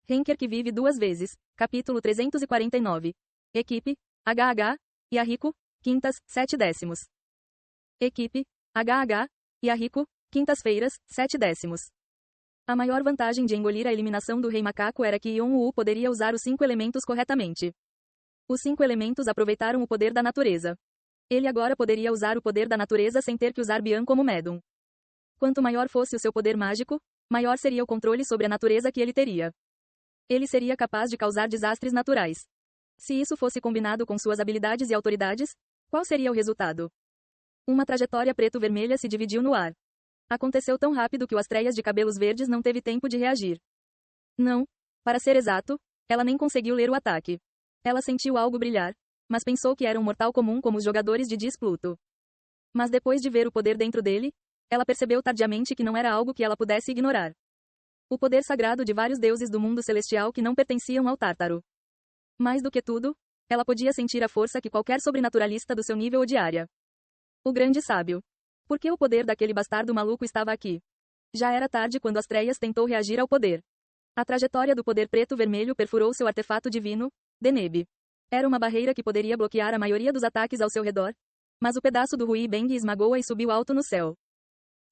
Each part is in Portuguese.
Henker que vive duas vezes. Capítulo 349. Equipe, HH, Yahiko, quintas, 7 décimos. Equipe, HH, Yahiko, quintas-feiras, 7 décimos. A maior vantagem de engolir a eliminação do Rei Macaco era que Yon-Woo poderia usar os 5 elementos corretamente. Os 5 elementos aproveitaram o poder da natureza. Ele agora poderia usar o poder da natureza sem ter que usar Bian como médium. Quanto maior fosse o seu poder mágico, maior seria o controle sobre a natureza que ele teria. Ele seria capaz de causar desastres naturais. Se isso fosse combinado com suas habilidades e autoridades, qual seria o resultado? Uma trajetória preto-vermelha se dividiu no ar. Aconteceu tão rápido que o Astreias de cabelos verdes não teve tempo de reagir. Não, para ser exato, ela nem conseguiu ler o ataque. Ela sentiu algo brilhar, mas pensou que era um mortal comum como os jogadores de Diz Pluto. Mas depois de ver o poder dentro dele, ela percebeu tardiamente que não era algo que ela pudesse ignorar. O poder sagrado de vários deuses do mundo celestial que não pertenciam ao Tártaro. Mais do que tudo, ela podia sentir a força que qualquer sobrenaturalista do seu nível odiaria. O grande sábio. Por que o poder daquele bastardo maluco estava aqui? Já era tarde quando Astreias tentou reagir ao poder. A trajetória do poder preto-vermelho perfurou seu artefato divino, Deneb. Era uma barreira que poderia bloquear a maioria dos ataques ao seu redor, mas o pedaço do Hui Beng esmagou-a e subiu alto no céu.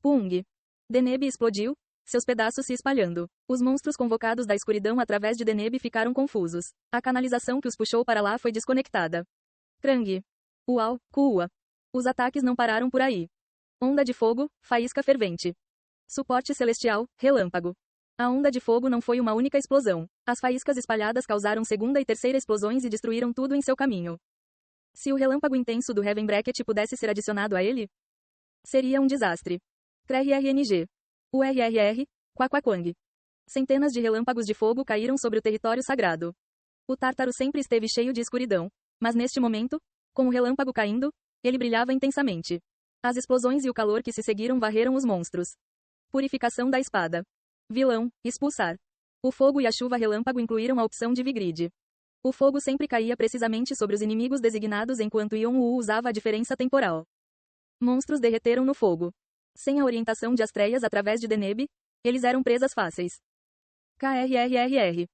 Pung! Deneb explodiu, seus pedaços se espalhando. Os monstros convocados da escuridão através de Deneb ficaram confusos. A canalização que os puxou para lá foi desconectada. Krang! Uau, Kua! Os ataques não pararam por aí. Onda de fogo, faísca fervente. Suporte celestial, relâmpago. A onda de fogo não foi uma única explosão. As faíscas espalhadas causaram segunda e terceira explosões e destruíram tudo em seu caminho. Se o relâmpago intenso do Heaven Bracket pudesse ser adicionado a ele, seria um desastre. KRRNG. URRR, Quaquaquang. Centenas de relâmpagos de fogo caíram sobre o território sagrado. O Tártaro sempre esteve cheio de escuridão, mas neste momento, com o relâmpago caindo, ele brilhava intensamente. As explosões e o calor que se seguiram varreram os monstros. Purificação da espada. Vilão, expulsar. O fogo e a chuva relâmpago incluíram a opção de Vigrid. O fogo sempre caía precisamente sobre os inimigos designados enquanto Yon-Woo usava a diferença temporal. Monstros derreteram no fogo. Sem a orientação de Astreias através de Deneb, eles eram presas fáceis. KRRRR.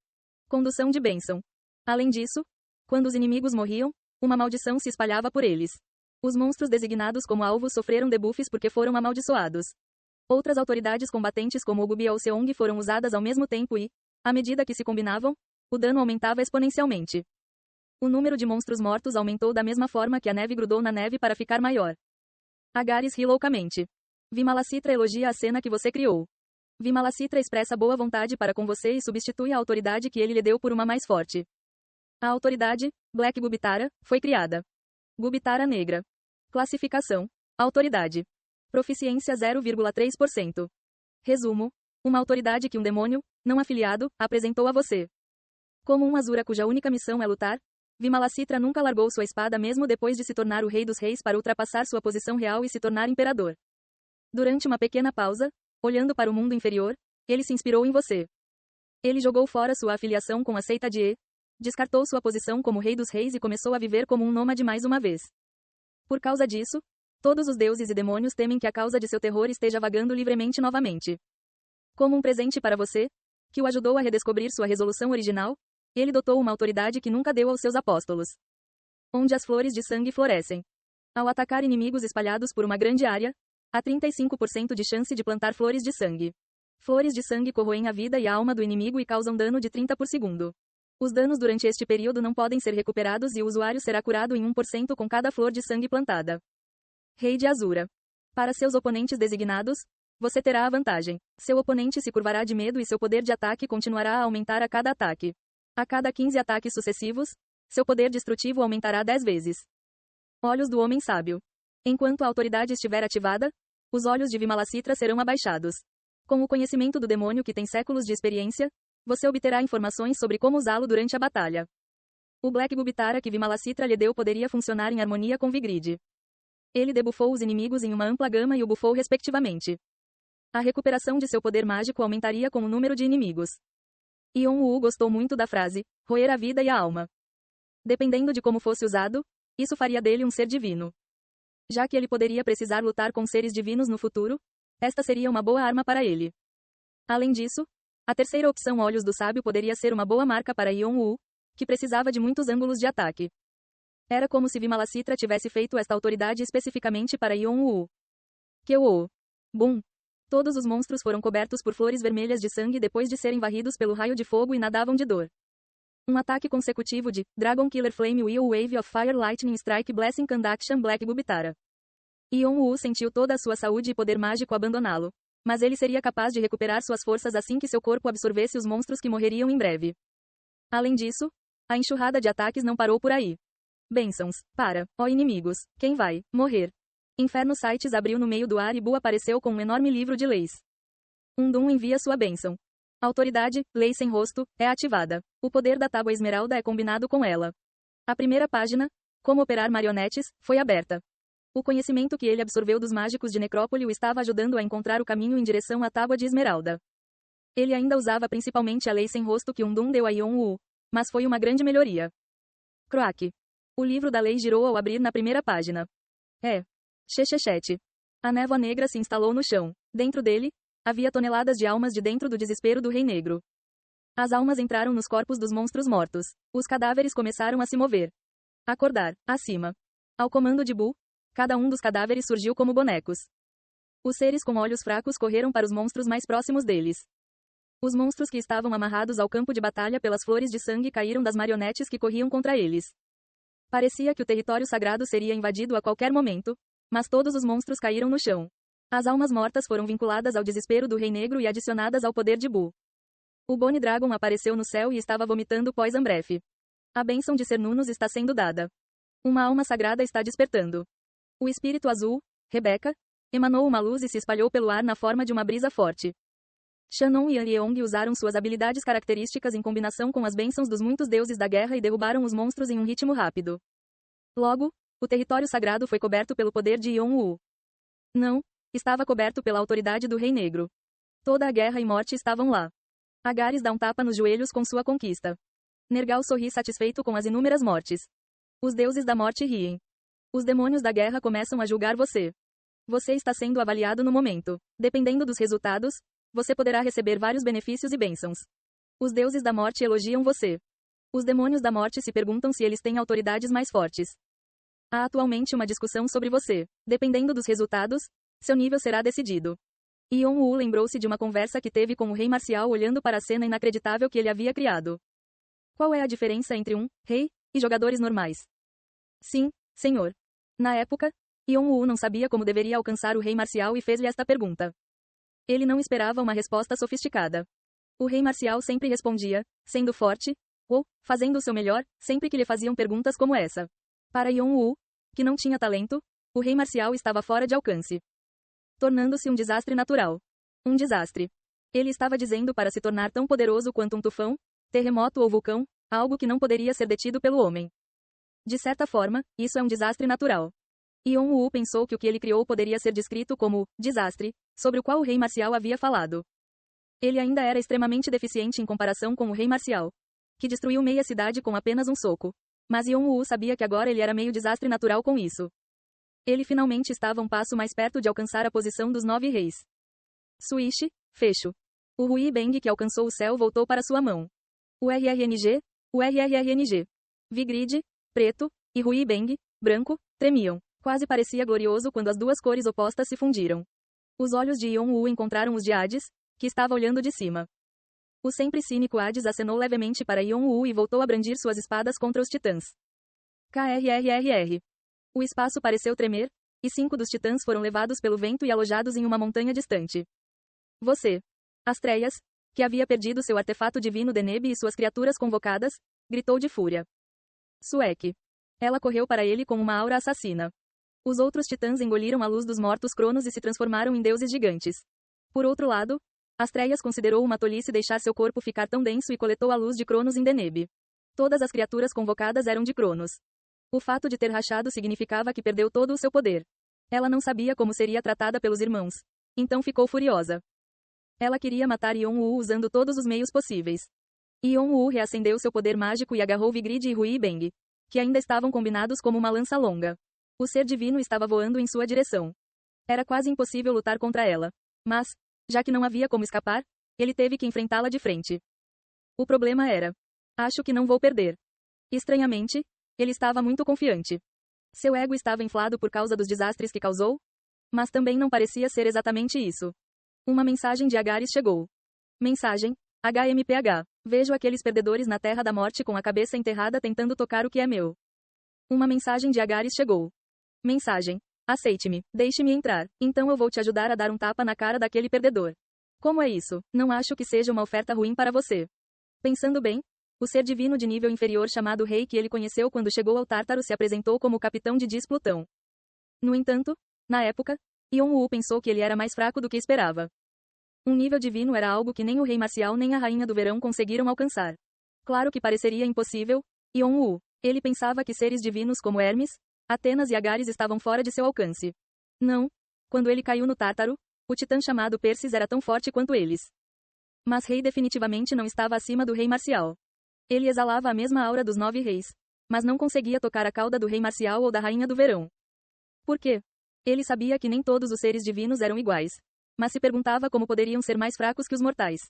Condução de bênção. Além disso, quando os inimigos morriam, uma maldição se espalhava por eles. Os monstros designados como alvos sofreram debuffs porque foram amaldiçoados. Outras autoridades combatentes como o Gubiao Seong foram usadas ao mesmo tempo e, à medida que se combinavam, o dano aumentava exponencialmente. O número de monstros mortos aumentou da mesma forma que a neve grudou na neve para ficar maior. Agares ri loucamente. Vimalacitra elogia a cena que você criou. Vimalacitra expressa boa vontade para com você e substitui a autoridade que ele lhe deu por uma mais forte. A autoridade, Black Gubitara, foi criada. Gubitara negra. Classificação. Autoridade. Proficiência 0,3%. Resumo. Uma autoridade que um demônio, não afiliado, apresentou a você. Como um Asura cuja única missão é lutar, Vimalacitra nunca largou sua espada mesmo depois de se tornar o rei dos reis para ultrapassar sua posição real e se tornar imperador. Durante uma pequena pausa, olhando para o mundo inferior, ele se inspirou em você. Ele jogou fora sua afiliação com a seita de E, descartou sua posição como rei dos reis e começou a viver como um nômade mais uma vez. Por causa disso, todos os deuses e demônios temem que a causa de seu terror esteja vagando livremente novamente. Como um presente para você, que o ajudou a redescobrir sua resolução original, ele dotou uma autoridade que nunca deu aos seus apóstolos. Onde as flores de sangue florescem. Ao atacar inimigos espalhados por uma grande área, há 35% de chance de plantar flores de sangue. Flores de sangue corroem a vida e a alma do inimigo e causam dano de 30 por segundo. Os danos durante este período não podem ser recuperados e o usuário será curado em 1% com cada flor de sangue plantada. Rei de Azura. Para seus oponentes designados, você terá a vantagem. Seu oponente se curvará de medo e seu poder de ataque continuará a aumentar a cada ataque. A cada 15 ataques sucessivos, seu poder destrutivo aumentará 10 vezes. Olhos do Homem Sábio. Enquanto a autoridade estiver ativada, os olhos de Vimalacitra serão abaixados. Com o conhecimento do demônio que tem séculos de experiência, você obterá informações sobre como usá-lo durante a batalha. O Black Gubitara que Vimalacitra lhe deu poderia funcionar em harmonia com Vigrid. Ele debuffou os inimigos em uma ampla gama e o buffou respectivamente. A recuperação de seu poder mágico aumentaria com o número de inimigos. Yon-Woo gostou muito da frase, roer a vida e a alma. Dependendo de como fosse usado, isso faria dele um ser divino. Já que ele poderia precisar lutar com seres divinos no futuro, esta seria uma boa arma para ele. Além disso, A terceira opção, Olhos do Sábio, poderia ser uma boa marca para Yeon-woo, que precisava de muitos ângulos de ataque. Era como se Vimalacitra tivesse feito esta autoridade especificamente para Yeon-woo. Kyo. Boom. Todos os monstros foram cobertos por flores vermelhas de sangue depois de serem varridos pelo raio de fogo e nadavam de dor. Um ataque consecutivo de Dragon Killer Flame Wheel Wave of Fire Lightning Strike Blessing Conduction Black Gubitara. Yeon-woo sentiu toda a sua saúde e poder mágico abandoná-lo. Mas ele seria capaz de recuperar suas forças assim que seu corpo absorvesse os monstros que morreriam em breve. Além disso, a enxurrada de ataques não parou por aí. Bênçãos, para, ó inimigos, quem vai morrer? Inferno Sites abriu no meio do ar e Bu apareceu com um enorme livro de leis. Undum envia sua bênção. Autoridade, lei sem rosto, é ativada. O poder da tábua esmeralda é combinado com ela. A primeira página, como operar marionetes, foi aberta. O conhecimento que ele absorveu dos mágicos de Necrópole o estava ajudando a encontrar o caminho em direção à tábua de esmeralda. Ele ainda usava principalmente a lei sem rosto que Undum deu a Yeon-woo, mas foi uma grande melhoria. Croak. O livro da lei girou ao abrir na primeira página. Xexexete. A névoa negra se instalou no chão. Dentro dele, havia toneladas de almas de dentro do desespero do Rei Negro. As almas entraram nos corpos dos monstros mortos. Os cadáveres começaram a se mover. Acordar, acima. Ao comando de Bu, cada um dos cadáveres surgiu como bonecos. Os seres com olhos fracos correram para os monstros mais próximos deles. Os monstros que estavam amarrados ao campo de batalha pelas flores de sangue caíram das marionetes que corriam contra eles. Parecia que o território sagrado seria invadido a qualquer momento, mas todos os monstros caíram no chão. As almas mortas foram vinculadas ao desespero do Rei Negro e adicionadas ao poder de Bu. O Bone Dragon apareceu no céu e estava vomitando Poison Breath. A bênção de Cernunnos está sendo dada. Uma alma sagrada está despertando. O espírito azul, Rebeca, emanou uma luz e se espalhou pelo ar na forma de uma brisa forte. Shannon e Yeong usaram suas habilidades características em combinação com as bênçãos dos muitos deuses da guerra e derrubaram os monstros em um ritmo rápido. Logo, o território sagrado foi coberto pelo poder de Yeon-woo. Não, estava coberto pela autoridade do Rei Negro. Toda a guerra e morte estavam lá. Agares dá um tapa nos joelhos com sua conquista. Nergal sorri satisfeito com as inúmeras mortes. Os deuses da morte riem. Os demônios da guerra começam a julgar você. Você está sendo avaliado no momento. Dependendo dos resultados, você poderá receber vários benefícios e bênçãos. Os deuses da morte elogiam você. Os demônios da morte se perguntam se eles têm autoridades mais fortes. Há atualmente uma discussão sobre você. Dependendo dos resultados, seu nível será decidido. Yeon-woo lembrou-se de uma conversa que teve com o Rei Marcial olhando para a cena inacreditável que ele havia criado. Qual é a diferença entre um rei e jogadores normais? Sim, senhor. Na época, Yeon-woo não sabia como deveria alcançar o Rei Marcial e fez-lhe esta pergunta. Ele não esperava uma resposta sofisticada. O Rei Marcial sempre respondia, sendo forte, ou, fazendo o seu melhor, sempre que lhe faziam perguntas como essa. Para Yeon-woo, que não tinha talento, o Rei Marcial estava fora de alcance. Tornando-se um desastre natural. Um desastre. Ele estava dizendo para se tornar tão poderoso quanto um tufão, terremoto ou vulcão, algo que não poderia ser detido pelo homem. De certa forma, isso é um desastre natural. Yeon-woo pensou que o que ele criou poderia ser descrito como desastre, sobre o qual o Rei Marcial havia falado. Ele ainda era extremamente deficiente em comparação com o Rei Marcial, que destruiu meia cidade com apenas um soco. Mas Yeon-woo sabia que agora ele era meio desastre natural com isso. Ele finalmente estava um passo mais perto de alcançar a posição dos 9 reis. Swish, fecho. O Hui Bang que alcançou o céu voltou para sua mão. O RRRNG, Vigrid, preto, e Hui Bang, branco, tremiam. Quase parecia glorioso quando as duas cores opostas se fundiram. Os olhos de Yeon-woo encontraram os de Hades, que estava olhando de cima. O sempre cínico Hades acenou levemente para Yeon-woo e voltou a brandir suas espadas contra os titãs. KRRRR. O espaço pareceu tremer, e 5 dos titãs foram levados pelo vento e alojados em uma montanha distante. Você, Astreias, que havia perdido seu artefato divino Deneb e suas criaturas convocadas, gritou de fúria. Suek. Ela correu para ele com uma aura assassina. Os outros titãs engoliram a luz dos mortos Cronos e se transformaram em deuses gigantes. Por outro lado, Astreias considerou uma tolice deixar seu corpo ficar tão denso e coletou a luz de Cronos em Deneb. Todas as criaturas convocadas eram de Cronos. O fato de ter rachado significava que perdeu todo o seu poder. Ela não sabia como seria tratada pelos irmãos. Então ficou furiosa. Ela queria matar Yeon-woo usando todos os meios possíveis. Yeon-woo reacendeu seu poder mágico e agarrou Vigrid e Hui Bang, que ainda estavam combinados como uma lança longa. O ser divino estava voando em sua direção. Era quase impossível lutar contra ela. Mas, já que não havia como escapar, ele teve que enfrentá-la de frente. O problema era: acho que não vou perder. Estranhamente, ele estava muito confiante. Seu ego estava inflado por causa dos desastres que causou? Mas também não parecia ser exatamente isso. Uma mensagem de Agares chegou. Mensagem: HMPH. Vejo aqueles perdedores na Terra da Morte com a cabeça enterrada tentando tocar o que é meu. Uma mensagem de Agares chegou. Mensagem: aceite-me, deixe-me entrar, então eu vou te ajudar a dar um tapa na cara daquele perdedor. Como é isso? Não acho que seja uma oferta ruim para você. Pensando bem, o ser divino de nível inferior chamado Rei que ele conheceu quando chegou ao Tártaro se apresentou como o capitão de Dis Plutão. No entanto, na época, Yon-Wu pensou que ele era mais fraco do que esperava. Um nível divino era algo que nem o Rei Marcial nem a Rainha do Verão conseguiram alcançar. Claro que pareceria impossível, Yon-Wu. Ele pensava que seres divinos como Hermes, Atenas e Agares estavam fora de seu alcance. Não. Quando ele caiu no Tártaro, o titã chamado Persis era tão forte quanto eles. Mas Rei definitivamente não estava acima do Rei Marcial. Ele exalava a mesma aura dos 9 reis, mas não conseguia tocar a cauda do Rei Marcial ou da Rainha do Verão. Por quê? Ele sabia que nem todos os seres divinos eram iguais, mas se perguntava como poderiam ser mais fracos que os mortais.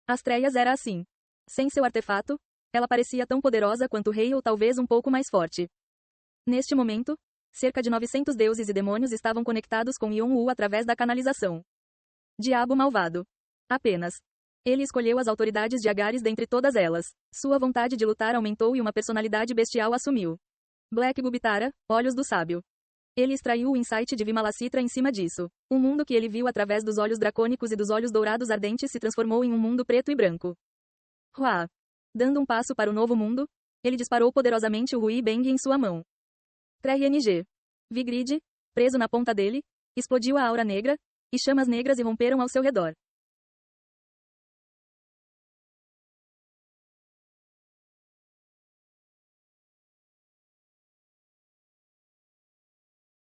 Astreias era assim. Sem seu artefato, ela parecia tão poderosa quanto o rei ou talvez um pouco mais forte. Neste momento, cerca de 900 deuses e demônios estavam conectados com Yon-Wu através da canalização. Diabo malvado. Apenas. Ele escolheu as autoridades de Agares dentre todas elas. Sua vontade de lutar aumentou e uma personalidade bestial assumiu. Black Gubitara, olhos do sábio. Ele extraiu o insight de Vimalacitra em cima disso. O mundo que ele viu através dos olhos dracônicos e dos olhos dourados ardentes se transformou em um mundo preto e branco. Hua. Dando um passo para o novo mundo, ele disparou poderosamente o Hui Beng em sua mão. TRNG. Vigrid, preso na ponta dele, explodiu a aura negra, e chamas negras irromperam ao seu redor.